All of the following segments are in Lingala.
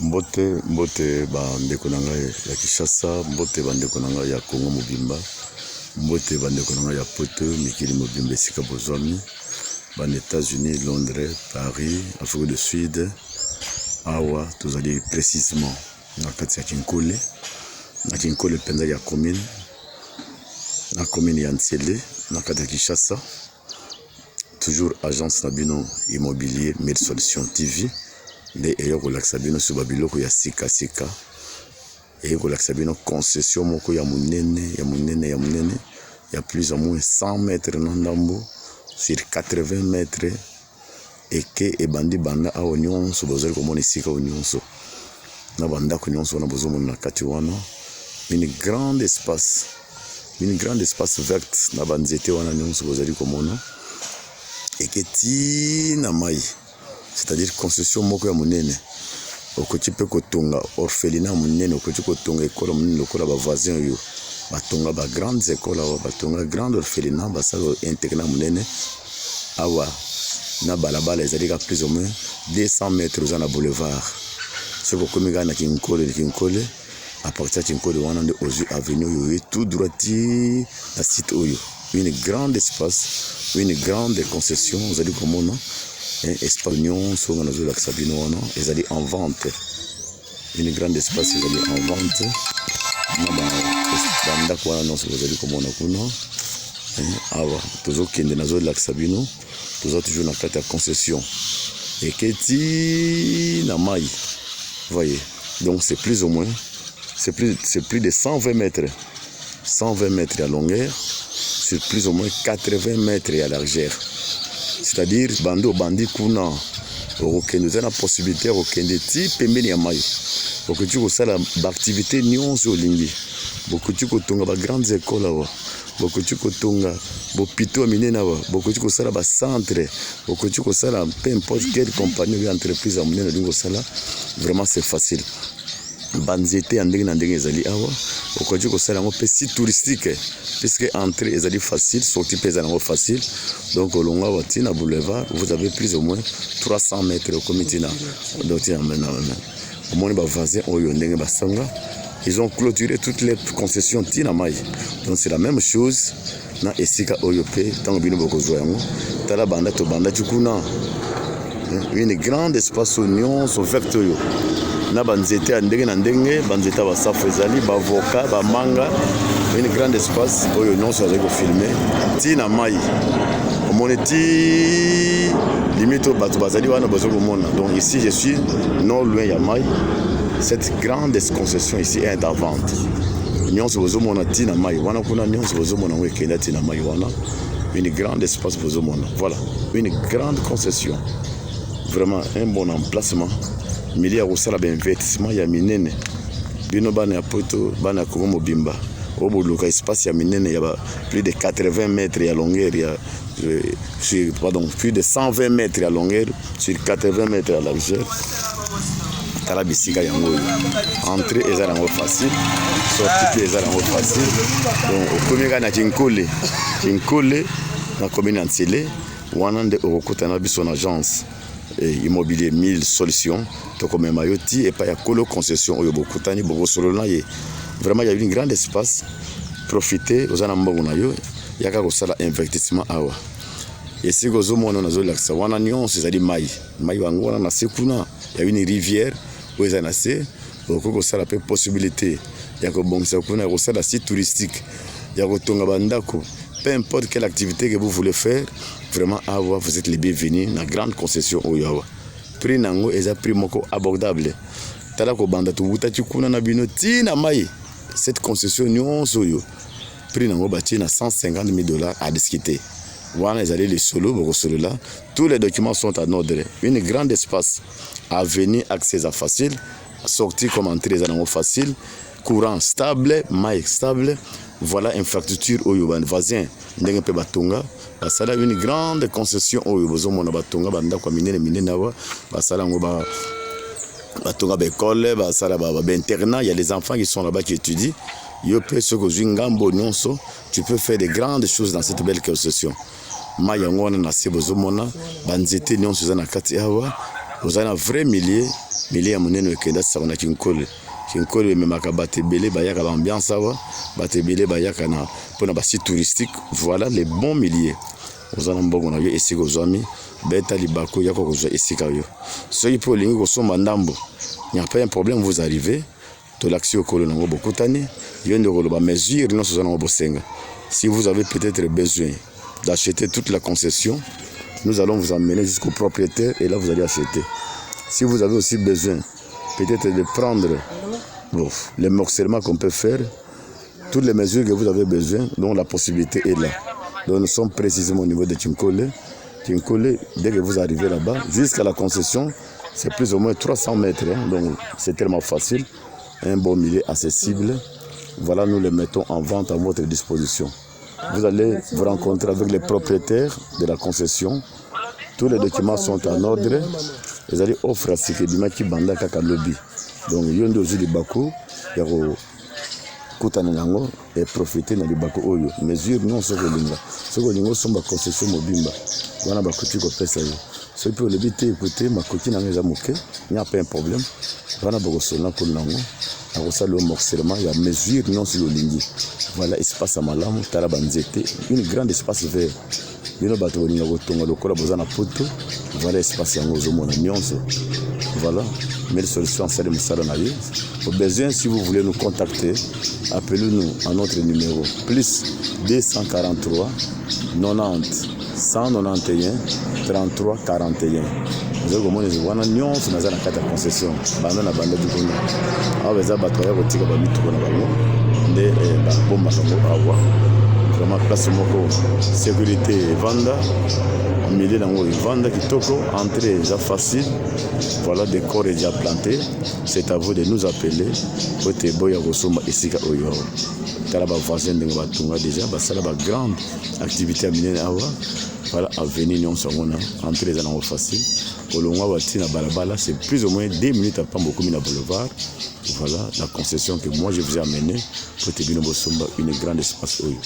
Mbote bandeko na ngai ya Kinshasa, mbote bandeko na ngai ya Congo mobimba, mbote bandeko na ngai ya poto mikili mobimba esika bozwami ban États-Unis, Londres, Paris, Afrique du Sud. Awa tozali précisément na kati ya Kinkole, na Kinkole penza ya commune, na commune ya Ntsele, na kati ya Kinshasa. Toujours agence na bino immobilier Mille Solutions TV. Nde eyoko lakisa bino so babiloko ya sika eyoko lakisa bino concession moko ya munene ya plus ou moins 100 mètres na ndambo sur 80 mètres eke ebandi banda awo nyonso bozali komona esika o nyonso na bandako nyonso wana bozomona na kati wana une grande espace verte na banzete wana nyonso bozali komona eke tina mai. C'est-à-dire concession moko ya munene okoti pe kotonga orphelinat munene okoti kotonga école munene lokola ba voisin yo batonga ba grandes écoles awa batonga grande orphelinat basalo internat munene awa na balabala ezali ka plus ou moins 200 mètres za na boulevard soko komi na Kinkole à partir de Kinkole wana nde ozu avenue yo tout droit na site oyo une grande espace une grande concession vous allez komona espace nyonso nga nazo lakisa bino wana ezali en vente, une grande espace ezali en vente na bandako wana nyonso ezali komona kuna awa tozokende nazo lakisa bino toza toujours na kati ya concession eketi na mai. Voyez, donc c'est plus ou moins c'est plus de 120 mètres à longueur sur plus ou moins 80 mètres à largeur. C'est-à-dire bandi kuna okende za na possibilité okende ti pembeni ya mai bokuti kosala baactivité nyonso olingi bokuti kotonga ba grandes écoles awa bokuti kotonga bopito minene awa bokuti kosala ba centre bokuti kosala peu importe quelle compagnie ou entreprise amunene olingi kosala vraiment c'est facile. Banzete ndenge na ndenge ezali awa okoki kosala ngo pe site touristique puisque entrée ezali facile, sortie pe ezali facile. Donc olonga wati na boulevard vous avez plus ou moins 300 mètres au comité na donc au moins ba voisin oyo ndenge basanga ils ont clôturé toutes les concessions tina mai. Donc c'est la même chose na esika oyo pe tango bino bokozwa yango tala banda to banda tukuna une grande espace union so verte oyo na banzete ya ndenge na ndenge banzete basafu ezali bavoka bamanga une grande espace oyo nyonso azali kofilme tina mai omoni ti limite bato bazali wana bazo komona. Donc ici je suis non loin ya mai. Cette grande concession ici est en vente nyonso bozomona tina mai wana kuna nyonso bozomona ngo ekenda tina mai wana une grande espace bozomona. Voilà une grande concession, vraiment un bon emplacement milieu ya kosala bainvestissement ya minene bino bana ya poto bana ya Congo mobimba oboluka espace ya minene ya plus de 80 mètres ya longueur ya plus de 120 mètres à longueur sur 80 mètres à largeur. Tala bisika yango entrée ezala yango facile, sortie ezala yango facile. Donc okomeka na Kinkole na commune Ntsele wana nde okokutana biso na agence immobilier Mille Solutions to comme mayoti et pas ya kolo concession oyo bokutani bokosolola ye. Vraiment il y a une grande espace, profiter ozana mbongo na yo yaka kosala investissement awa esi kozomona nazo lakisa wana nyonso ezali mai wango wana na sekuna ya une rivière oyo ezali na se okokosala pe possibilité ya kobongisa kuna ya kosala site touristique ya kotonga bandako peu importe quelle activité que vous voulez faire. Vraiment awa vous êtes les bienvenus na grande concession oyo awa prix nango eza prix moko abordable tala ko banda to butati kuna na bino tina mai. Cette concession nyonso oyo prix nango bati na $150,000 à discuter wana ezali les solo boko solo là tous les documents sont en ordre. Une grande espace avenue accès à facile, sortie comme entrée ezali facile, courant stable, mai stable. Voilà infrastructure oyo ban voisin ndenge pe batonga basala une grande concession oyo bozomona batonga banda kwa minene awa basala ngo batonga ba école basala ba internat. Il y a les enfants qui sont là-bas qui étudient yo pe soko ngambo nyonso tu peux faire de grandes choses dans cette belle concession. Ma yango na se bozomona banzete nyonso za na kati awa ozana vrai millier milieu ya monene okenda saka na kinkole kinkole ememaka bato ebele bayaka baambiance awa bato ebele bayaka na mpona basite touristique. Voilà les bons milieux oza na mbongo na yo esika ozwami beta libako yako kozwa esika yo soki mpe olingi kosomba ndambo il n'y a pas un problème, vous arrivez tolakisi okolo nango bokutani yo nde koloba mesure nyonso oza nango bosenga. Si vous avez peut-être besoin d'acheter toute la concession, nous allons vous emmener jusqu'au propriétaire et là vous allez acheter. Si vous avez aussi besoin peut-être de prendre les morcellement qu'on peut faire, toutes les mesures que vous avez besoin, donc la possibilité est là. Donc nous sommes précisément au niveau de Tinkole. Tinkole, dès que vous arrivez là-bas, jusqu'à la concession, c'est plus ou moins 300 mètres. Hein, donc c'est tellement facile, un bon milieu accessible. Voilà, nous les mettons en vente à votre disposition. Vous allez vous rencontrer avec les propriétaires de la concession. Tous les documents sont en ordre. Vous allez offrir à ce que du qui banda kaka lobby. Donc il y a des bakou, il y a kutana nango et profiter na libako oyo. Mesure non soko linga. Soko lingo somba concession mobimba. Wana bakuti ko pesa yo. Ce qui peut le biter écouter ma coquille n'a pas moqué, il n'y a pas un problème. Voilà beaucoup sonna pour nango. Alors ça le morcellement, il y a mesure non sur le ligne. Voilà espace à malam, tarabanzete, une grande espace vert. Bino bato ni ngo tonga lokola bozana poto. Voilà espace yango zomona nyonso. Voilà, mais solution c'est de musala na ye. Au besoin si vous voulez nous contacter, appelez-nous à notre numéro plus 243 90 191 33 41. Vous avez comment les wana nyonso na zana kata concession. Banda na banda du kono. Awa za bato ya kotika ba mitu na bango. Nde ba bomba ko awa. Vraiment place moko sécurité vanda. Au milieu d'ango vanda kitoko, entrée déjà facile. Voilà décor déjà planté. C'est à vous de nous appeler pour te boya kosoma esika oyo. Tala ba voisin de batunga déjà basala ba grande activité à minene awa. Voilà, avenue nyonso ngona entrée dans ango facile. Kolongwa bati na balabala, c'est plus ou moins 2 minutes à Pambokou na boulevard. Voilà la concession que moi je vous ai amenée pour te bino bosomba une grande espace oyo.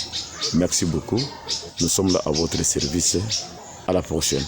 Merci beaucoup. Nous sommes là à votre service. À la prochaine.